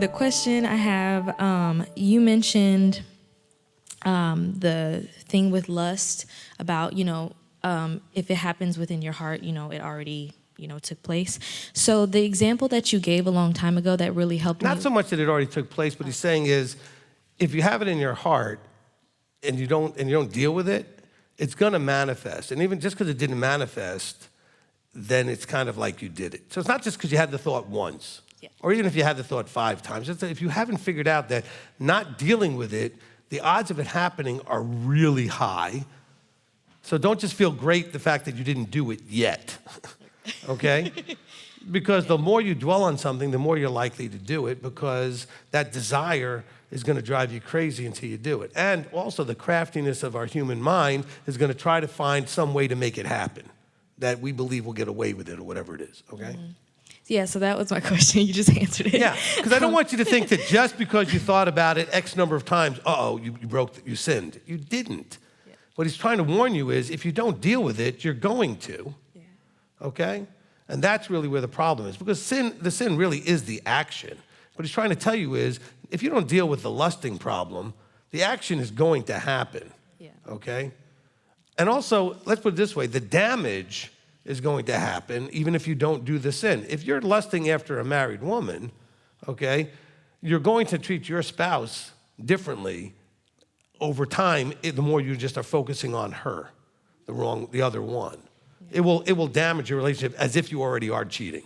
the question I have, you mentioned the thing with lust about, if it happens within your heart, it already, took place. So the example that you gave a long time ago that really helped me. Not so much that it already took place, but he's saying is, if you have it in your heart and you don't deal with it, it's going to manifest. And even just because it didn't manifest, then it's kind of like you did it. So it's not just because you had the thought once, or even if you had the thought 5 times. It's that if you haven't figured out that not dealing with it, the odds of it happening are really high. So don't just feel great the fact that you didn't do it yet, okay? Because the more you dwell on something, the more you're likely to do it, because that desire is going to drive you crazy until you do it. And also the craftiness of our human mind is going to try to find some way to make it happen that we believe we'll get away with it or whatever it is, okay? Mm-hmm. Yeah, so that was my question. You just answered it. Yeah, because I don't want you to think that just because you thought about it X number of times, you sinned. You didn't. Yeah. What he's trying to warn you is if you don't deal with it, you're going to, okay? And that's really where the problem is, because the sin really is the action. What he's trying to tell you is if you don't deal with the lusting problem, the action is going to happen, okay? And also, let's put it this way, the damage is going to happen even if you don't do the sin. If you're lusting after a married woman, okay, you're going to treat your spouse differently over time the more you just are focusing on her, the other one. It will damage your relationship as if you already are cheating,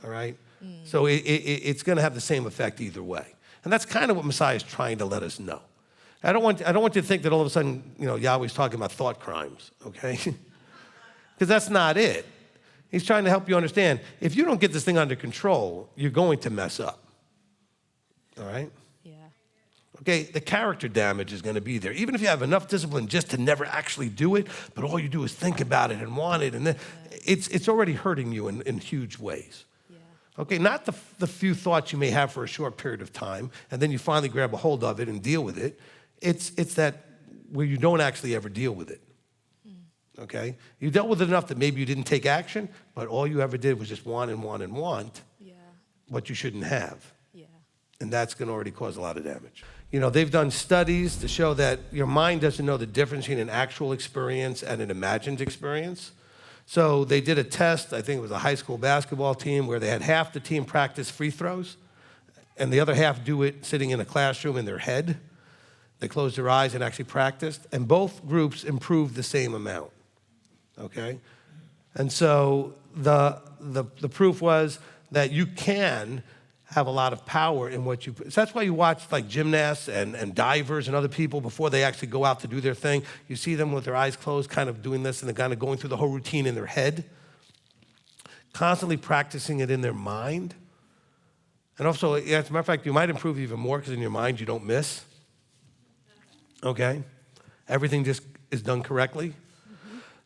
all right? So it's going to have the same effect either way. And that's kind of what Messiah is trying to let us know. I don't want you to think that all of a sudden, Yahweh's talking about thought crimes, okay? Because that's not it. He's trying to help you understand, if you don't get this thing under control, you're going to mess up, all right? Yeah. Okay, the character damage is going to be there. Even if you have enough discipline just to never actually do it, but all you do is think about it and want it, and then it's already hurting you in huge ways. Okay, not the few thoughts you may have for a short period of time, and then you finally grab a hold of it and deal with it. It's that where you don't actually ever deal with it, okay? You dealt with it enough that maybe you didn't take action, but all you ever did was just want and want and want what you shouldn't have. Yeah. And that's going to already cause a lot of damage. They've done studies to show that your mind doesn't know the difference between an actual experience and an imagined experience. So they did a test, I think it was a high school basketball team, where they had half the team practice free throws, and the other half do it sitting in a classroom in their head. They closed their eyes and actually practiced, and both groups improved the same amount, okay? And so the proof was that you can have a lot of power in what you put. So that's why you watch like gymnasts and divers and other people before they actually go out to do their thing. You see them with their eyes closed kind of doing this, and they're kind of going through the whole routine in their head, constantly practicing it in their mind. And also, as a matter of fact, you might improve even more because in your mind you don't miss. Okay? Everything just is done correctly.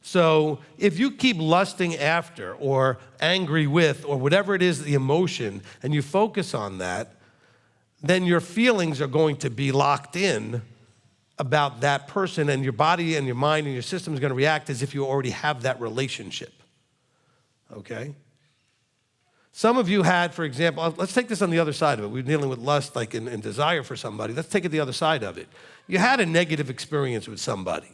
So if you keep lusting after or angry with or whatever it is, the emotion, and you focus on that, then your feelings are going to be locked in about that person, and your body and your mind and your system is going to react as if you already have that relationship, okay? Some of you had, for example, let's take this on the other side of it. We're dealing with lust like in desire for somebody. Let's take it the other side of it. You had a negative experience with somebody.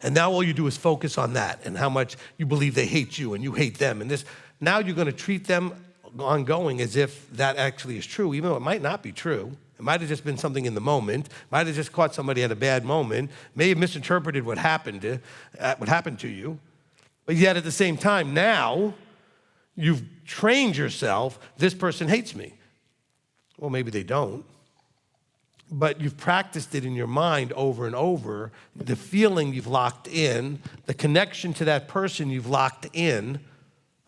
And now all you do is focus on that and how much you believe they hate you and you hate them. And this, now you're going to treat them ongoing as if that actually is true, even though it might not be true. It might have just been something in the moment. Might have just caught somebody at a bad moment. May have misinterpreted what happened to you. But yet at the same time, now you've trained yourself, this person hates me. Well, maybe they don't. But you've practiced it in your mind over and over. The feeling you've locked in, the connection to that person you've locked in,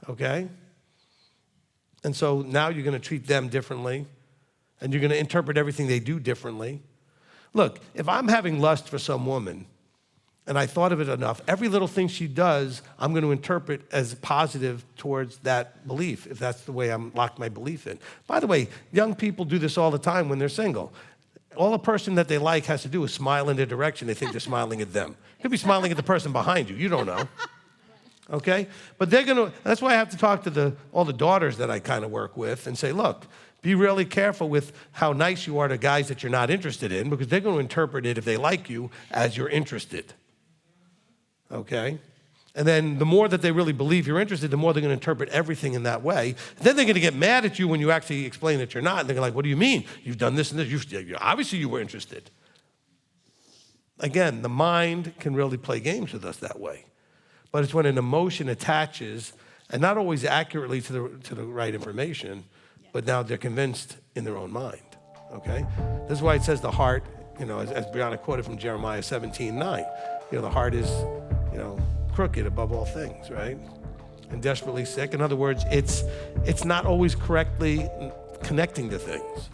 okay? And so now you're going to treat them differently, and you're going to interpret everything they do differently. Look, if I'm having lust for some woman, and I thought of it enough, every little thing she does, I'm going to interpret as positive towards that belief, if that's the way I'm locked my belief in. By the way, young people do this all the time when they're single. All a person that they like has to do is smile in their direction. They think they're smiling at them. Could be smiling at the person behind you. You don't know. Okay? But they're going to, that's why I have to talk to all the daughters that I kind of work with and say, look, Be really careful with how nice you are to guys that you're not interested in, because they're going to interpret it, if they like you, as you're interested. Okay? And then the more that they really believe you're interested, the more they're going to interpret everything in that way. Then they're going to get mad at you when you actually explain that you're not. And they're like, what do you mean? You've done this and this. Obviously you were interested. Again, the mind can really play games with us that way. But it's when an emotion attaches, and not always accurately to the right information, but now they're convinced in their own mind. Okay? This is why it says the heart, as Brianna quoted from Jeremiah 17:9, the heart is, crooked above all things, right? And desperately sick. In other words, it's not always correctly connecting to things.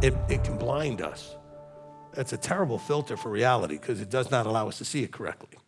It can blind us. It's a terrible filter for reality because it does not allow us to see it correctly.